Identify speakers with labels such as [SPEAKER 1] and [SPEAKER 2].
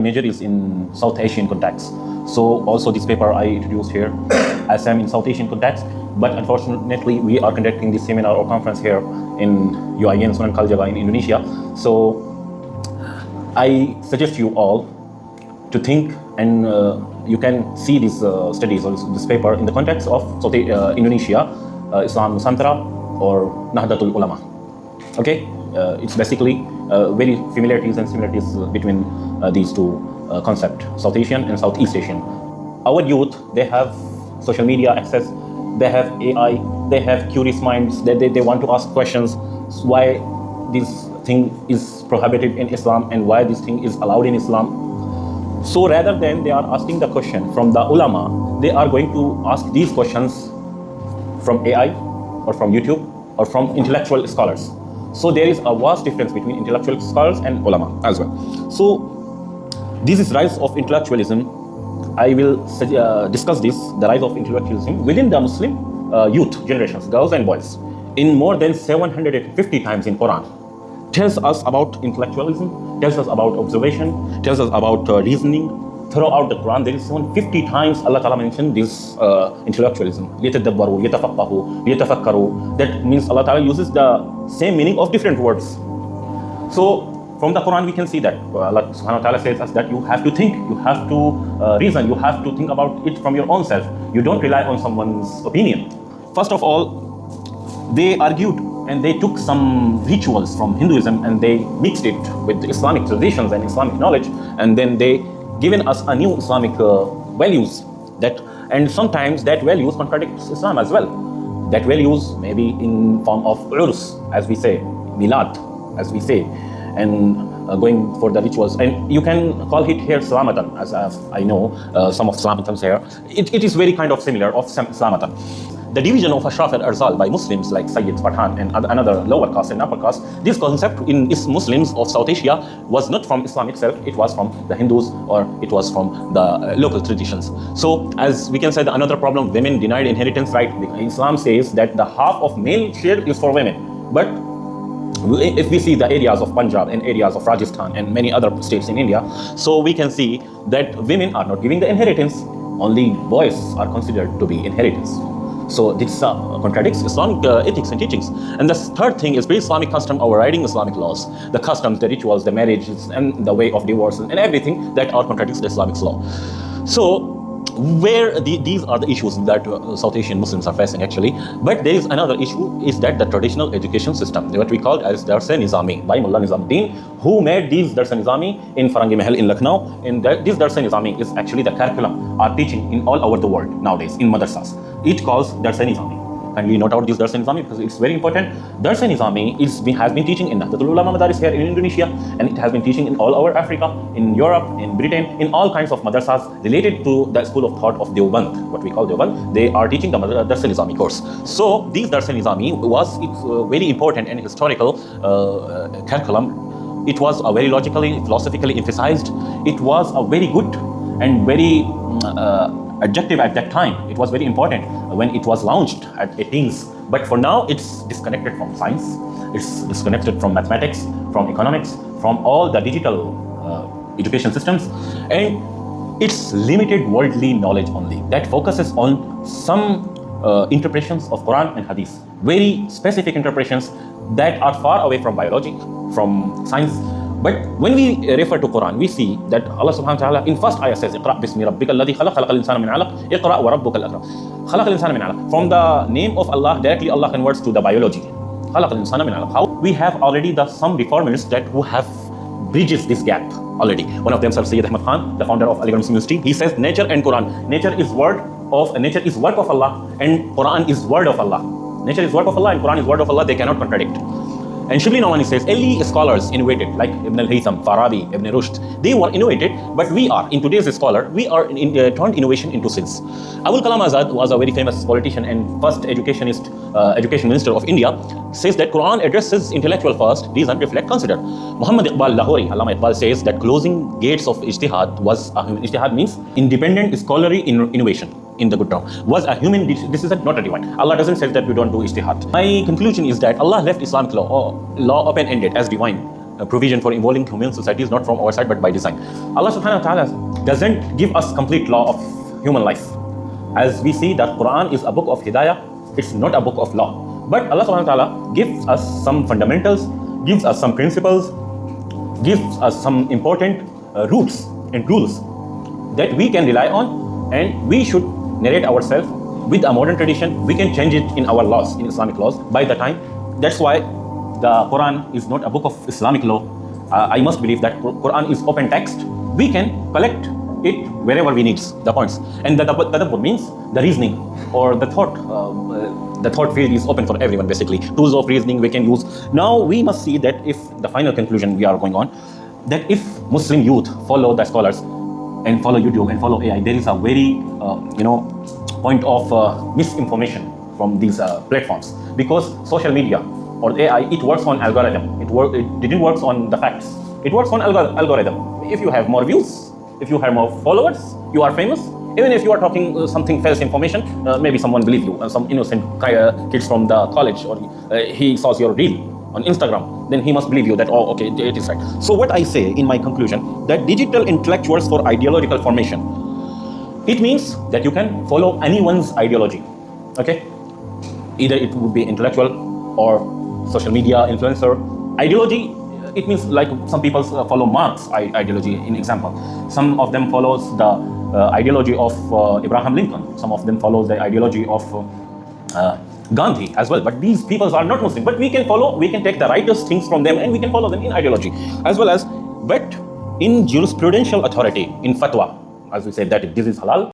[SPEAKER 1] Major is in South Asian context. So also this paper I introduced here as I'm in South Asian context, but unfortunately we are conducting this seminar or conference here in UIN Sunan Kalijaga in Indonesia. So I suggest you all to think, and you can see these studies or this paper in the context of Indonesia, Islam Nusantara or Nahdlatul Ulama. Okay, it's basically very familiarities and similarities between these two concepts, South Asian and Southeast Asian. Our youth, they have social media access, they have AI, they have curious minds, they want to ask questions, why this thing is prohibited in Islam and why this thing is allowed in Islam. So rather than they are asking the question from the ulama, they are going to ask these questions from AI or from YouTube or from intellectual scholars. So there is a vast difference between intellectual scholars and ulama as well. So this is rise of intellectualism. I will discuss this, the rise of intellectualism within the Muslim youth generations, girls and boys, in more than 750 times in Quran. Tells us about intellectualism, tells us about observation, tells us about reasoning. Throughout the Quran, there is 750 times Allah Ta'ala mentioned this intellectualism. لِيَتَدَبَّرُوا لِيَتَفَقَّهُوا لِيَتَفَكَّرُوا. That means Allah Ta'ala uses the same meaning of different words. So from the Quran we can see that Allah Subhanahu wa Ta'ala says us that you have to think, you have to reason, you have to think about it from your own self. You don't rely on someone's opinion. First of all, they argued and they took some rituals from Hinduism and they mixed it with Islamic traditions and Islamic knowledge, and then they given us a new Islamic values that, and sometimes that values contradicts Islam as well. That values maybe in form of urus, as we say, milad, as we say, and going for the rituals. And you can call it here Slamatan, as I know some of Slamatans here. It is very kind of similar of Slamatan. The division of Ashraf al-Arzal by Muslims like Sayyids, Pathan and another lower caste and upper caste, this concept in Muslims of South Asia was not from Islam itself, it was from the Hindus or it was from the local traditions. So as we can say, another problem, women denied inheritance right. Islam says that the half of male share is for women. But if we see the areas of Punjab and areas of Rajasthan and many other states in India, so we can see that women are not giving the inheritance, only boys are considered to be inheritance. So this contradicts Islamic ethics and teachings. And the third thing is pre-Islamic custom overriding Islamic laws. The customs, the rituals, the marriages, and the way of divorce and everything that are contradicts the Islamic law. So where these are the issues that South Asian Muslims are facing actually. But there is another issue, is that the traditional education system, what we call as Darse-Nizami by Mullah Nizamuddin, who made these Darse-Nizami in Farangi Mahal in Lucknow. And this Darse-Nizami is actually the curriculum are teaching in all over the world nowadays in madrasas. It calls Darse-Nizami. Kindly note out this Darse-Nizami because it's very important. Darse-Nizami has been teaching in Nahdlatul Ulama Madaris here in Indonesia, and it has been teaching in all over Africa, in Europe, in Britain, in all kinds of madrasas related to the school of thought of Deoband, what we call Deoband. They are teaching the Darse-Nizami course. So this Darse-Nizami was very important and historical curriculum. It was a very logically, philosophically emphasized. It was a very good and very adjective at that time. It was very important when it was launched at 18s. But for now, it's disconnected from science, it's disconnected from mathematics, from economics, from all the digital education systems, and it's limited worldly knowledge only that focuses on some interpretations of Quran and Hadith, very specific interpretations that are far away from biology, from science. But when we refer to Quran, we see that Allah Subhanahu wa Ta'ala in first ayah says, "Iqra' bismi rabbika alladhi khalaq, khalaqal insana min 'alaq, iqra' wa rabbuka al-akram." Khalaqal insana min 'alaq. From the name of Allah, directly Allah converts to the biology. Khalaqal insana min 'alaq. How we have already some reformers that who have bridges this gap already. One of them, Sir Sayyid Ahmad Khan, the founder of Aligarh Muslim University, he says nature and Quran. Nature is work of Allah, and Quran is word of Allah. Nature is work of Allah and Quran is word of Allah. They cannot contradict. And Shibli Nawani says, early scholars innovated, like Ibn al-Haytham, Farabi, Ibn Rushd. They were innovated, but we are, in today's scholar, we are turned innovation into sins. Abul Kalam Azad was a very famous politician and first education minister of India, says that Quran addresses intellectual first, reason, reflect, consider. Muhammad Iqbal Lahori, Allama Iqbal says that closing gates of ijtihad was a human. Ijtihad means independent scholarly innovation. In the good term, was a human decision, not a divine. Allah doesn't say that we don't do ijtihad. My conclusion is that Allah left Islamic law open-ended as divine provision for evolving human societies, not from our side but by design. Allah subhanahu wa ta'ala doesn't give us complete law of human life. As we see that Quran is a book of hidayah, it's not a book of law. But Allah subhanahu wa ta'ala gives us some fundamentals, gives us some principles, gives us some important roots and rules that we can rely on, and we should narrate ourselves with a modern tradition. We can change it in our laws, in Islamic laws, by the time. That's why the Quran is not a book of Islamic law. I must believe that Quran is open text. We can collect it wherever we need the points. And the tadabbur means the reasoning or the thought. The thought field is open for everyone, basically. Tools of reasoning we can use. Now we must see that if the final conclusion we are going on, that if Muslim youth follow the scholars and follow YouTube and follow AI, there is a very point of misinformation from these platforms, because social media or AI, it works on algorithm. It didn't work on the facts. It works on algorithm. If you have more views, if you have more followers, you are famous. Even if you are talking something false information, maybe someone believe you. Some innocent kids from the college, or he saw your reel on Instagram, then he must believe you that, oh, okay, it is right. So what I say in my conclusion, that digital intellectuals for ideological formation, it means that you can follow anyone's ideology, okay? Either it would be intellectual or social media influencer. Ideology, it means like some people follow Marx ideology, in example. Some of them follows the ideology of Abraham Lincoln. Some of them follows the ideology of Gandhi as well. But these people are not Muslim. But we can follow, we can take the righteous things from them and we can follow them in ideology. As well as, but in jurisprudential authority, in fatwa, as we said that this is halal,